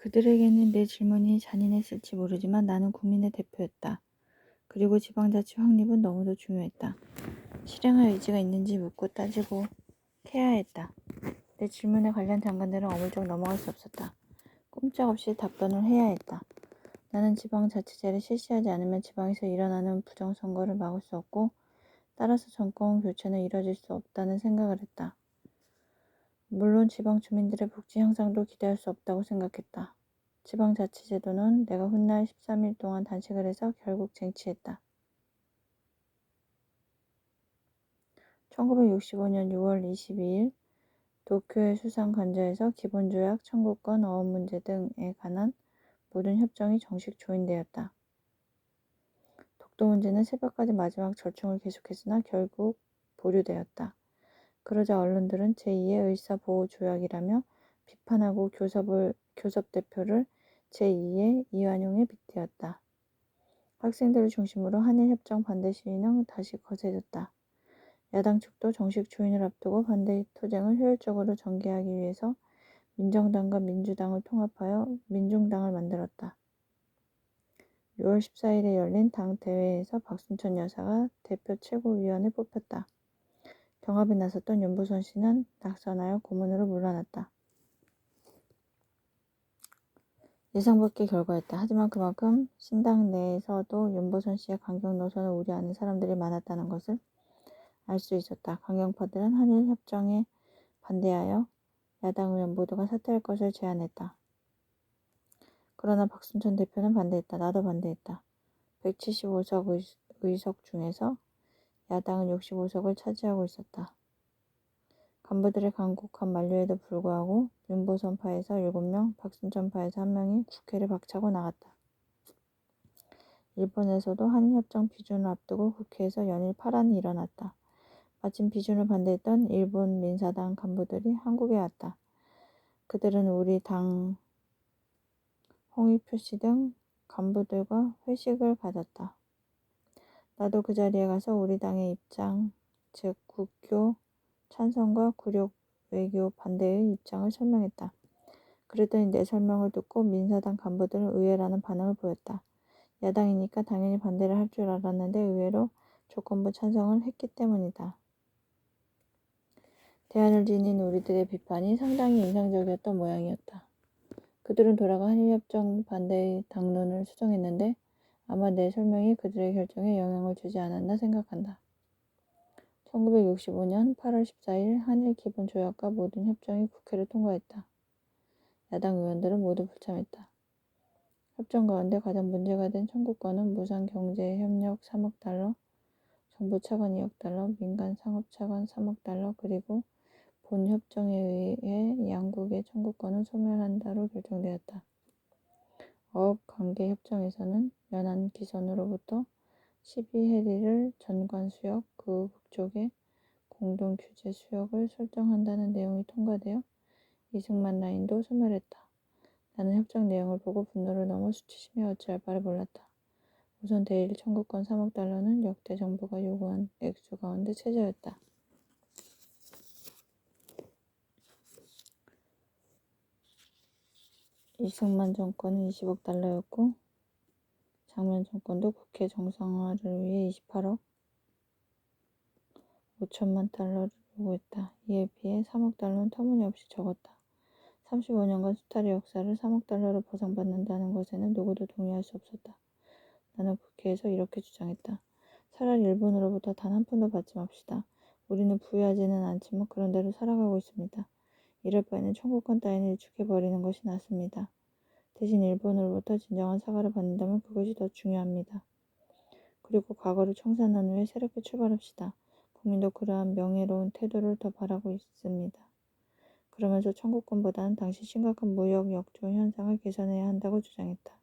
그들에게는 내 질문이 잔인했을지 모르지만 나는 국민의 대표였다. 그리고 지방자치 확립은 너무도 중요했다. 실행할 의지가 있는지 묻고 따지고 캐야 했다. 내 질문에 관련 장관들은 어물쩍 넘어갈 수 없었다. 꼼짝없이 답변을 해야 했다. 나는 지방자치제를 실시하지 않으면 지방에서 일어나는 부정선거를 막을 수 없고 따라서 정권 교체는 이뤄질 수 없다는 생각을 했다. 물론 지방 주민들의 복지 향상도 기대할 수 없다고 생각했다. 지방자치제도는 내가 훗날 13일 동안 단식을 해서 결국 쟁취했다. 1965년 6월 22일 도쿄의 수상관저에서 기본조약, 청구권, 어업 문제 등에 관한 모든 협정이 정식 조인되었다. 독도 문제는 새벽까지 마지막 절충을 계속했으나 결국 보류되었다. 그러자 언론들은 제2의 의사보호조약이라며 비판하고 교섭 대표를 제2의 이완용에 빗대었다. 학생들을 중심으로 한일협정 반대 시위는 다시 거세졌다. 야당 측도 정식 조인을 앞두고 반대 투쟁을 효율적으로 전개하기 위해서 민정당과 민주당을 통합하여 민중당을 만들었다. 6월 14일에 열린 당 대회에서 박순천 여사가 대표 최고위원에 뽑혔다. 경합에 나섰던 윤보선 씨는 낙선하여 고문으로 물러났다. 예상 밖의 결과였다. 하지만 그만큼 신당 내에서도 윤보선 씨의 강경 노선을 우려하는 사람들이 많았다는 것을 알 수 있었다. 강경파들은 한일 협정에 반대하여 야당 의원 모두가 사퇴할 것을 제안했다. 그러나 박순천 대표는 반대했다. 나도 반대했다. 175석 의석 중에서 야당은 65석을 차지하고 있었다. 간부들의 간곡한 만류에도 불구하고 윤보선파에서 7명, 박순천파에서 1명이 국회를 박차고 나갔다. 일본에서도 한일협정 비준을 앞두고 국회에서 연일 파란이 일어났다. 마침 비준을 반대했던 일본 민사당 간부들이 한국에 왔다. 그들은 우리 당 홍익표 씨 등 간부들과 회식을 가졌다. 나도 그 자리에 가서 우리 당의 입장, 즉 국교 찬성과 굴욕 외교 반대의 입장을 설명했다. 그랬더니 내 설명을 듣고 민사당 간부들은 의외라는 반응을 보였다. 야당이니까 당연히 반대를 할 줄 알았는데 의외로 조건부 찬성을 했기 때문이다. 대안을 지닌 우리들의 비판이 상당히 인상적이었던 모양이었다. 그들은 돌아가 한일협정 반대의 당론을 수정했는데 아마 내 설명이 그들의 결정에 영향을 주지 않았나 생각한다. 1965년 8월 14일 한일 기본조약과 모든 협정이 국회를 통과했다. 야당 의원들은 모두 불참했다. 협정 가운데 가장 문제가 된 청구권은 무상 경제 협력 3억 달러, 정부 차관 2억 달러, 민간 상업 차관 3억 달러, 그리고 본 협정에 의해 양국의 청구권을 소멸한다로 결정되었다. 어업관계협정에서는 연안 기선으로부터 12해리를 전관 수역, 그 북쪽에 공동 규제 수역을 설정한다는 내용이 통과되어 이승만 라인도 소멸했다. 나는 협정 내용을 보고 분노를 넘어 수치심에 어찌할 바를 몰랐다. 우선 대일 청구권 3억 달러는 역대 정부가 요구한 액수 가운데 최저였다. 이승만 정권은 20억 달러였고 장면 정권도 국회 정상화를 위해 28억 5천만 달러를 요구했다. 이에 비해 3억 달러는 터무니없이 적었다. 35년간 수탈의 역사를 3억 달러로 보상받는다는 것에는 누구도 동의할 수 없었다. 나는 국회에서 이렇게 주장했다. 차라리 일본으로부터 단 한 푼도 받지 맙시다. 우리는 부유하지는 않지만 그런 대로 살아가고 있습니다. 이럴 바에는 청구권 따위는 일축해버리는 것이 낫습니다. 대신 일본으로부터 진정한 사과를 받는다면 그것이 더 중요합니다. 그리고 과거를 청산한 후에 새롭게 출발합시다. 국민도 그러한 명예로운 태도를 더 바라고 있습니다. 그러면서 청구권보다는 당시 심각한 무역 역조 현상을 개선해야 한다고 주장했다.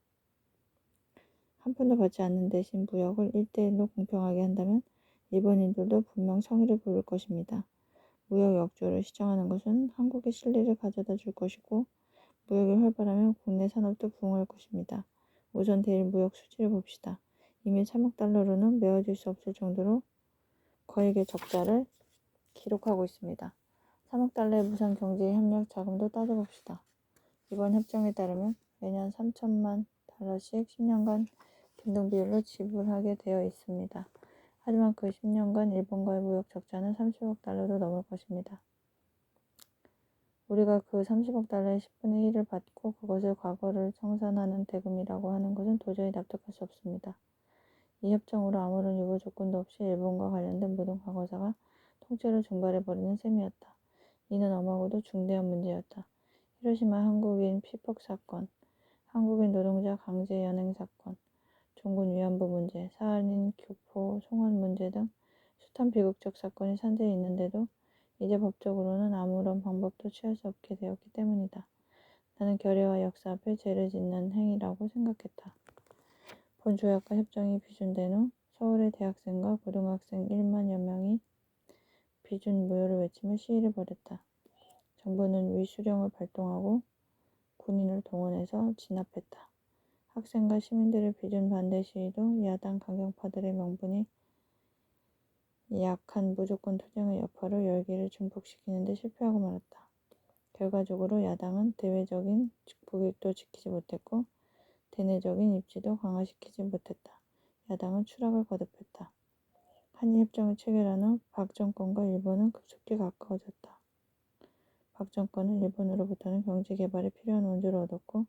한 푼도 받지 않는 대신 무역을 1대1로 공평하게 한다면 일본인들도 분명 성의를 보일 것입니다. 무역 역조를 시정하는 것은 한국의 실리를 가져다 줄 것이고 무역이 활발하면 국내 산업도 부흥할 것입니다. 우선 대일 무역 수지를 봅시다. 이미 3억 달러로는 메워질 수 없을 정도로 거액의 적자를 기록하고 있습니다. 3억 달러의 무상 경제 협력 자금도 따져봅시다. 이번 협정에 따르면 매년 3천만 달러씩 10년간 빈둥비율로 지불하게 되어 있습니다. 하지만 그 10년간 일본과의 무역 적자는 30억 달러도 넘을 것입니다. 우리가 그 30억 달러의 10분의 1을 받고 그것을 과거를 청산하는 대금이라고 하는 것은 도저히 납득할 수 없습니다. 이 협정으로 아무런 유보 조건도 없이 일본과 관련된 모든 과거사가 통째로 증발해버리는 셈이었다. 이는 엄하고도 중대한 문제였다. 히로시마 한국인 피폭 사건, 한국인 노동자 강제 연행 사건, 종군 위안부 문제, 사할린 교포 송환 문제 등 숱한 비극적 사건이 산재해 있는데도 이제 법적으로는 아무런 방법도 취할 수 없게 되었기 때문이다. 나는 결의와 역사 앞에 죄를 짓는 행위라고 생각했다. 본 조약과 협정이 비준된 후 서울의 대학생과 고등학생 1만여 명이 비준 무효를 외치며 시위를 벌였다. 정부는 위수령을 발동하고 군인을 동원해서 진압했다. 학생과 시민들의 비준 반대 시위도 야당 강경파들의 명분이 약한 무조건 투쟁의 여파로 열기를 증폭시키는 데 실패하고 말았다. 결과적으로 야당은 대외적인 국익도 지키지 못했고 대내적인 입지도 강화시키지 못했다. 야당은 추락을 거듭했다. 한일협정을 체결한 후 박 정권과 일본은 급속히 가까워졌다. 박 정권은 일본으로부터는 경제개발에 필요한 원조를 얻었고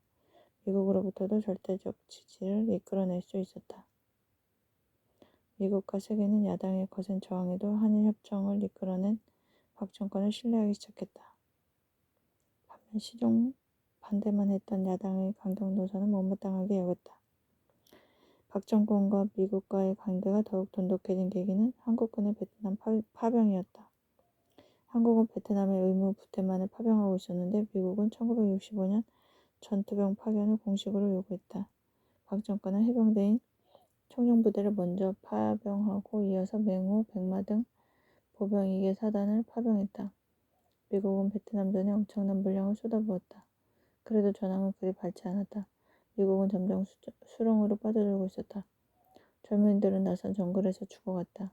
미국으로부터도 절대적 지지를 이끌어낼 수 있었다. 미국과 세계는 야당의 거센 저항에도 한일협정을 이끌어낸 박 정권을 신뢰하기 시작했다. 반면 시종 반대만 했던 야당의 강경 노선은 못마땅하게 여겼다. 박 정권과 미국과의 관계가 더욱 돈독해진 계기는 한국군의 베트남 파병이었다. 한국은 베트남의 의무 부대만을 파병하고 있었는데 미국은 1965년 전투병 파견을 공식으로 요구했다. 박 정권은 해병대인 청룡부대를 먼저 파병하고 이어서 맹호, 백마 등 보병 2개 사단을 파병했다. 미국은 베트남전에 엄청난 물량을 쏟아부었다. 그래도 전황은 그리 밝지 않았다. 미국은 점점 수렁으로 빠져들고 있었다. 젊은이들은 낯선 정글에서 죽어갔다.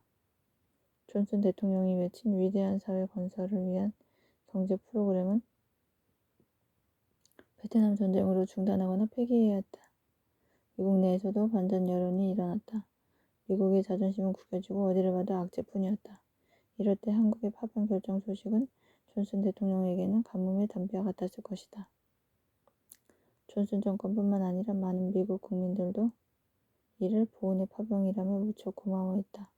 존슨 대통령이 외친 위대한 사회 건설을 위한 경제 프로그램은 베트남 전쟁으로 중단하거나 폐기해야 했다. 미국 내에서도 반전 여론이 일어났다. 미국의 자존심은 구겨지고 어디를 봐도 악재뿐이었다. 이럴 때 한국의 파병 결정 소식은 존슨 대통령에게는 가뭄의 단비와 같았을 것이다. 존슨 정권뿐만 아니라 많은 미국 국민들도 이를 보훈의 파병이라며 무척 고마워했다.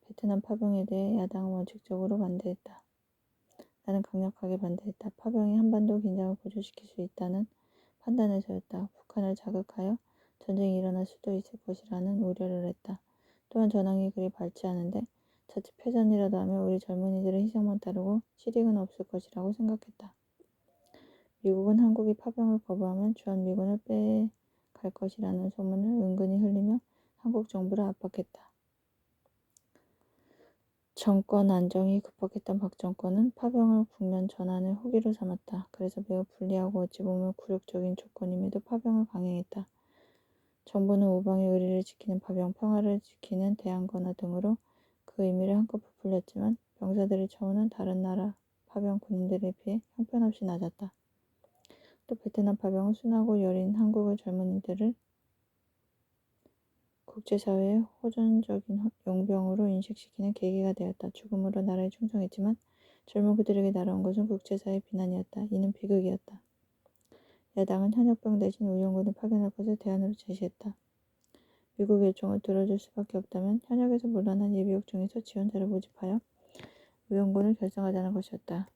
베트남 파병에 대해 야당은 원칙적으로 반대했다. 나는 강력하게 반대했다. 파병이 한반도 긴장을 고조시킬 수 있다는 판단에서였다. 북한을 자극하여 전쟁이 일어날 수도 있을 것이라는 우려를 했다. 또한 전황이 그리 밝지 않은데 자칫 패전이라도 하면 우리 젊은이들의 희생만 따르고 실익은 없을 것이라고 생각했다. 미국은 한국이 파병을 거부하면 주한미군을 빼갈 것이라는 소문을 은근히 흘리며 한국 정부를 압박했다. 정권 안정이 급박했던 박 정권은 파병을 국면 전환의 호기로 삼았다. 그래서 매우 불리하고 어찌 보면 굴욕적인 조건임에도 파병을 강행했다. 정부는 우방의 의리를 지키는 파병, 평화를 지키는 대항건화 등으로 그 의미를 한껏 부풀렸지만 병사들의 처우는 다른 나라 파병 군인들에 비해 형편없이 낮았다. 또 베트남 파병은 순하고 여린 한국의 젊은이들을 국제사회의 호전적인 용병으로 인식시키는 계기가 되었다. 죽음으로 나라에 충성했지만 젊은 그들에게 날아온 것은 국제사회의 비난이었다. 이는 비극이었다. 야당은 현역병 대신 의용군을 파견할 것을 대안으로 제시했다. 미국의 요청을 들어줄 수밖에 없다면 현역에서 물러난 예비역 중에서 지원자를 모집하여 의용군을 결성하자는 것이었다.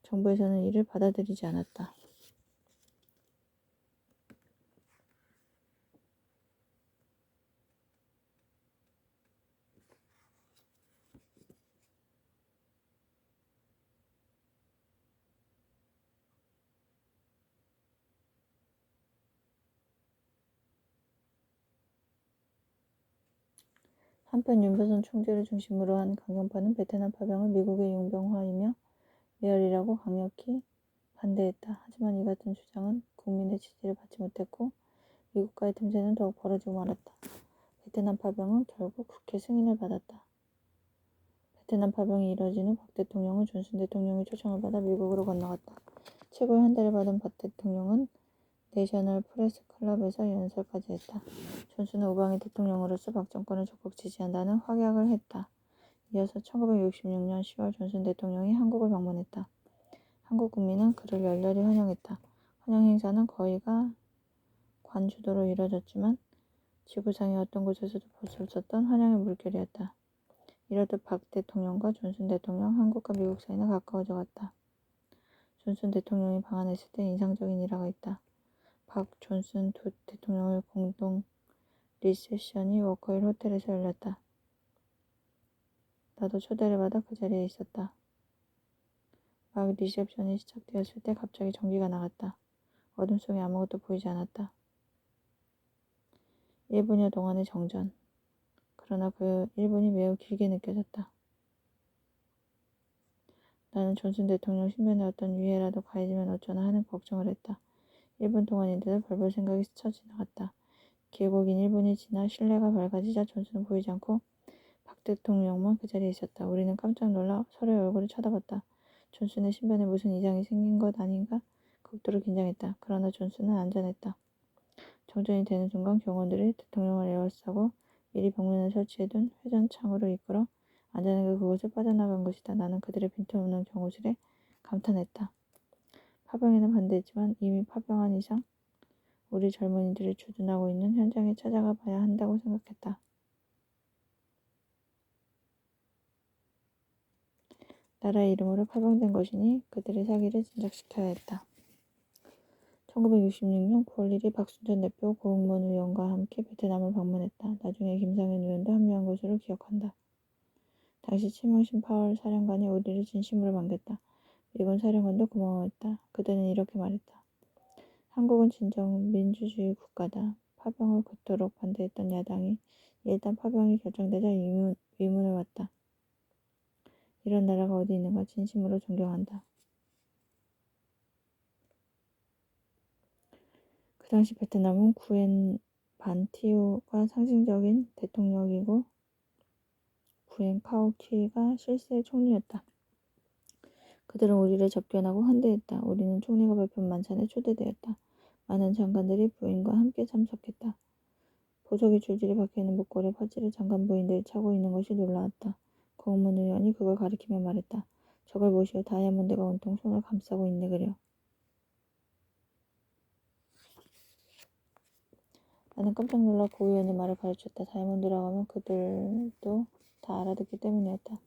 정부에서는 이를 받아들이지 않았다. 한편 윤보선 총재를 중심으로 한 강경파는 베트남 파병을 미국의 용병화이며 외열이라고 강력히 반대했다. 하지만 이 같은 주장은 국민의 지지를 받지 못했고 미국과의 틈새는 더욱 벌어지고 말았다. 베트남 파병은 결국 국회 승인을 받았다. 베트남 파병이 이뤄진 후 박 대통령은 존슨 대통령의 초청을 받아 미국으로 건너갔다. 최고의 한 달을 받은 박 대통령은 내셔널 프레스 클럽에서 연설까지 했다. 존슨은 우방의 대통령으로서 박 정권을 적극 지지한다는 확약을 했다. 이어서 1966년 10월 존슨 대통령이 한국을 방문했다. 한국 국민은 그를 열렬히 환영했다. 환영 행사는 거의가 관주도로 이뤄졌지만 지구상의 어떤 곳에서도 볼 수 없었던 환영의 물결이었다. 이렇듯 박 대통령과 존슨 대통령, 한국과 미국 사이는 가까워져 갔다. 존슨 대통령이 방한했을 때 인상적인 일화가 있다. 박, 존슨 두 대통령의 공동 리셉션이 워커힐 호텔에서 열렸다. 나도 초대를 받아 그 자리에 있었다. 막 리셉션이 시작되었을 때 갑자기 전기가 나갔다. 어둠 속에 아무것도 보이지 않았다. 1분여 동안의 정전. 그러나 그 1분이 매우 길게 느껴졌다. 나는 존슨 대통령 신변에 어떤 위해라도 가해지면 어쩌나 하는 걱정을 했다. 1분 동안인데도 별볼 생각이 스쳐 지나갔다. 길고 긴 1분이 지나 실내가 밝아지자 존슨은 보이지 않고 박 대통령만 그 자리에 있었다. 우리는 깜짝 놀라 서로의 얼굴을 쳐다봤다. 존슨의 신변에 무슨 이상이 생긴 것 아닌가? 극도로 긴장했다. 그러나 존슨은 안전했다. 정전이 되는 순간 경호원들이 대통령을 에워싸고 미리 벽면에 설치해둔 회전창으로 이끌어 안전하게 그곳을 빠져나간 것이다. 나는 그들의 빈틈없는 경호실에 감탄했다. 파병에는 반대했지만 이미 파병한 이상 우리 젊은이들이 주둔하고 있는 현장에 찾아가 봐야 한다고 생각했다. 나라의 이름으로 파병된 것이니 그들의 사기를 진작시켜야 했다. 1966년 9월 1일 박순천 대표 고흥문 의원과 함께 베트남을 방문했다. 나중에 김상현 의원도 합류한 것으로 기억한다. 당시 최명신 파월 사령관이 우리를 진심으로 반겼다. 미군 사령관도 고마워했다. 그들은 이렇게 말했다. 한국은 진정 민주주의 국가다. 파병을 그토록 반대했던 야당이 일단 파병이 결정되자 위문을 왔다. 이런 나라가 어디 있는가 진심으로 존경한다. 그 당시 베트남은 구엔 반티우가 상징적인 대통령이고 구엔 카오키가 실세 총리였다. 그들은 우리를 접견하고 환대했다. 우리는 총리가 발표한 만찬에 초대되었다. 많은 장관들이 부인과 함께 참석했다. 보석이 줄줄이 박혀있는 목걸이에 파츠를 장관 부인들이 차고 있는 것이 놀라웠다. 고흥문 의원이 그걸 가리키며 말했다. 저걸 보시오. 다이아몬드가 온통 손을 감싸고 있네 그려. 나는 깜짝 놀라 고 의원의 말을 가르쳤다. 다이아몬드라고 하면 그들도 다 알아듣기 때문이었다.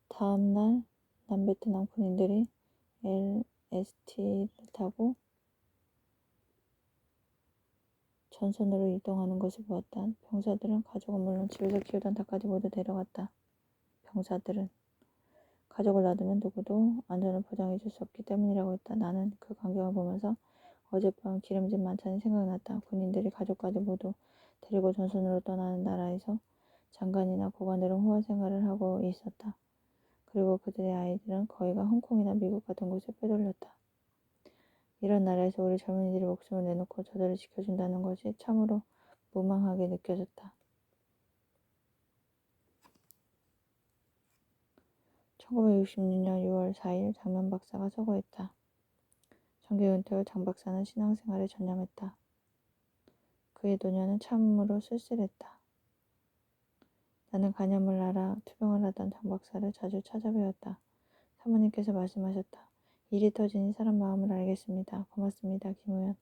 다음 날 남베트남 군인들이 LST를 타고 전선으로 이동하는 것을 보았다. 병사들은 가족은 물론 집에서 키우던 닭까지 모두 데려갔다. 병사들은 가족을 놔두면 누구도 안전을 보장해 줄 수 없기 때문이라고 했다. 나는 그 광경을 보면서 어젯밤 기름진 만찬이 생각났다. 군인들이 가족까지 모두 데리고 전선으로 떠나는 나라에서 장관이나 고관들은 호화 생활을 하고 있었다. 그리고 그들의 아이들은 거의가 홍콩이나 미국 같은 곳에 빼돌렸다. 이런 나라에서 우리 젊은이들이 목숨을 내놓고 저들을 지켜준다는 것이 참으로 무망하게 느껴졌다. 1966년 6월 4일 장면 박사가 서거했다. 정규 은퇴 후 장 박사는 신앙생활에 전념했다. 그의 노년은 참으로 쓸쓸했다. 나는 간염을 앓아 투병을 하던 장 박사를 자주 찾아뵈었다. 사모님께서 말씀하셨다. 일이 터지니 사람 마음을 알겠습니다. 고맙습니다. 김 의원.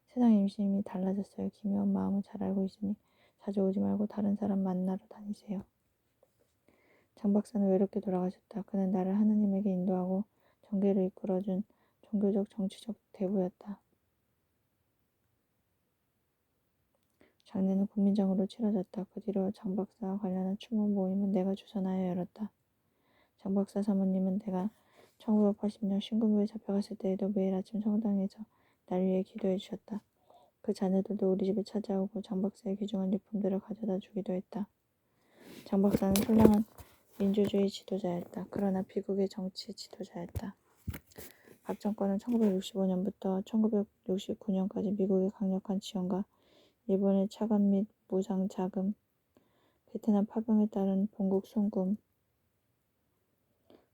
세상 임심이 달라졌어요. 김 의원 마음은 잘 알고 있으니 자주 오지 말고 다른 사람 만나러 다니세요. 장 박사는 외롭게 돌아가셨다. 그는 나를 하나님에게 인도하고 정계를 이끌어준 종교적 정치적 대부였다. 장례는 국민장으로 치러졌다. 그 뒤로 장 박사와 관련한 추모 모임은 내가 주선하여 열었다. 장 박사 사모님은 내가 1980년 신군부에 잡혀갔을 때에도 매일 아침 성당에서 날 위해 기도해 주셨다. 그 자녀들도 우리 집에 찾아오고 장 박사의 귀중한 유품들을 가져다 주기도 했다. 장 박사는 선량한 민주주의 지도자였다. 그러나 비극의 정치 지도자였다. 박 정권은 1965년부터 1969년까지 미국의 강력한 지원과 일본의 차관 및 무상 자금, 베트남 파병에 따른 본국 송금,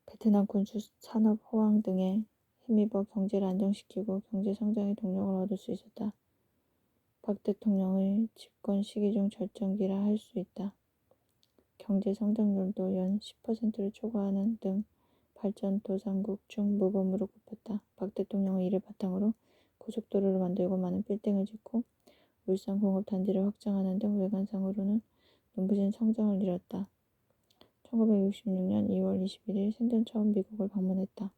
베트남 군수 산업 호황 등의 힘입어 경제를 안정시키고 경제 성장의 동력을 얻을 수 있었다. 박 대통령의 집권 시기 중 절정기라 할 수 있다. 경제 성장률도 연 10%를 초과하는 등 발전도상국 중 모범으로 꼽혔다. 박 대통령은 이를 바탕으로 고속도로를 만들고 많은 빌딩을 짓고 울산 공업단지를 확장하는 등 외관상으로는 눈부신 성장을 이뤘다. 1966년 2월 21일 생전 처음 미국을 방문했다.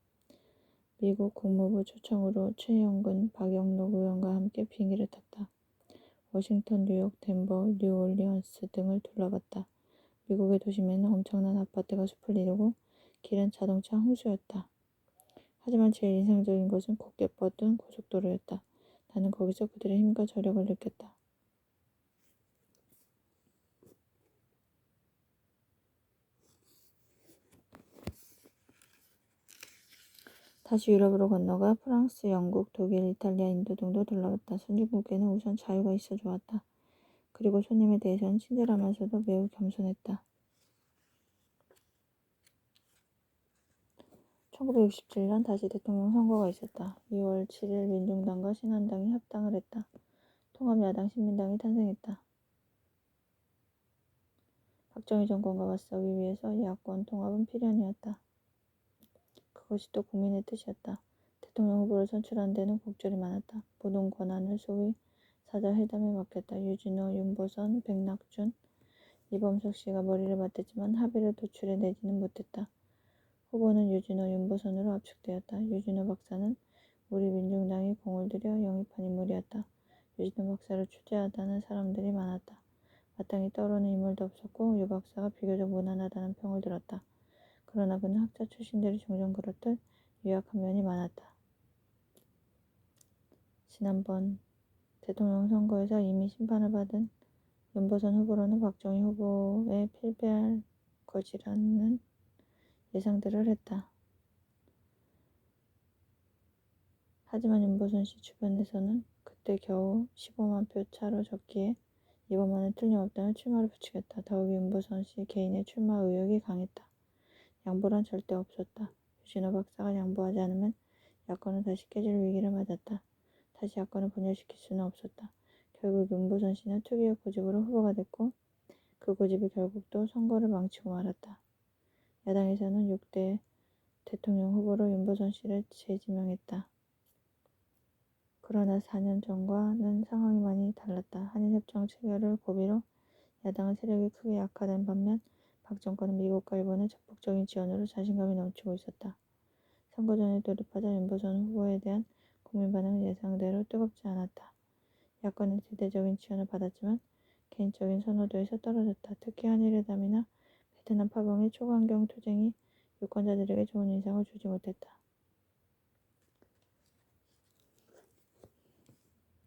미국 국무부 초청으로 최영근, 박영록 의원과 함께 비행기를 탔다. 워싱턴, 뉴욕, 덴버, 뉴올리언스 등을 둘러봤다. 미국의 도심에는 엄청난 아파트가 숲을 이루고 길은 자동차 홍수였다. 하지만 제일 인상적인 것은 곱게 뻗은 고속도로였다. 나는 거기서 그들의 힘과 저력을 느꼈다. 다시 유럽으로 건너가 프랑스, 영국, 독일, 이탈리아, 인도 등도 둘러봤다. 선진국에는 우선 자유가 있어 좋았다. 그리고 손님에 대해서는 친절하면서도 매우 겸손했다. 1967년 다시 대통령 선거가 있었다. 2월 7일 민중당과 신한당이 합당을 했다. 통합야당 신민당이 탄생했다. 박정희 정권과 맞서기 위해서 야권 통합은 필연이었다. 그것이 또 국민의 뜻이었다. 대통령 후보를 선출하는 데는 곡절이 많았다. 모든 권한을 소위 사자회담에 맡겼다. 유진호, 윤보선, 백낙준, 이범석 씨가 머리를 맞댔지만 합의를 도출해 내지는 못했다. 후보는 유진호, 윤보선으로 압축되었다. 유진호 박사는 우리 민중당이 공을 들여 영입한 인물이었다. 유진호 박사를 추대하다는 사람들이 많았다. 마땅히 떠오르는 인물도 없었고 유 박사가 비교적 무난하다는 평을 들었다. 그러나 그는 학자 출신들이 종종 그렇듯 유약한 면이 많았다. 지난번 대통령 선거에서 이미 심판을 받은 윤보선 후보로는 박정희 후보에 필패할 것이라는 예상들을 했다. 하지만 윤보선 씨 주변에서는 그때 겨우 15만 표 차로 졌기에 이번만은 틀림없다며 출마를 부추겼다. 더욱이 윤보선 씨 개인의 출마 의욕이 강했다. 양보란 절대 없었다. 유진호 박사가 양보하지 않으면 야권은 다시 깨질 위기를 맞았다. 다시 야권을 분열시킬 수는 없었다. 결국 윤보선 씨는 투기의 고집으로 후보가 됐고 그 고집이 결국 또 선거를 망치고 말았다. 야당에서는 6대 대통령 후보로 윤보선 씨를 재지명했다. 그러나 4년 전과는 상황이 많이 달랐다. 한일협정 체결을 고비로 야당은 세력이 크게 약화된 반면 박 정권은 미국과 일본의 적극적인 지원으로 자신감이 넘치고 있었다. 선거 전에 돌입하자 윤보선 후보에 대한 국민 반응은 예상대로 뜨겁지 않았다. 야권의 대대적인 지원을 받았지만 개인적인 선호도에서 떨어졌다. 특히 한일회담이나 베트남 파병의 초강경 투쟁이 유권자들에게 좋은 인상을 주지 못했다.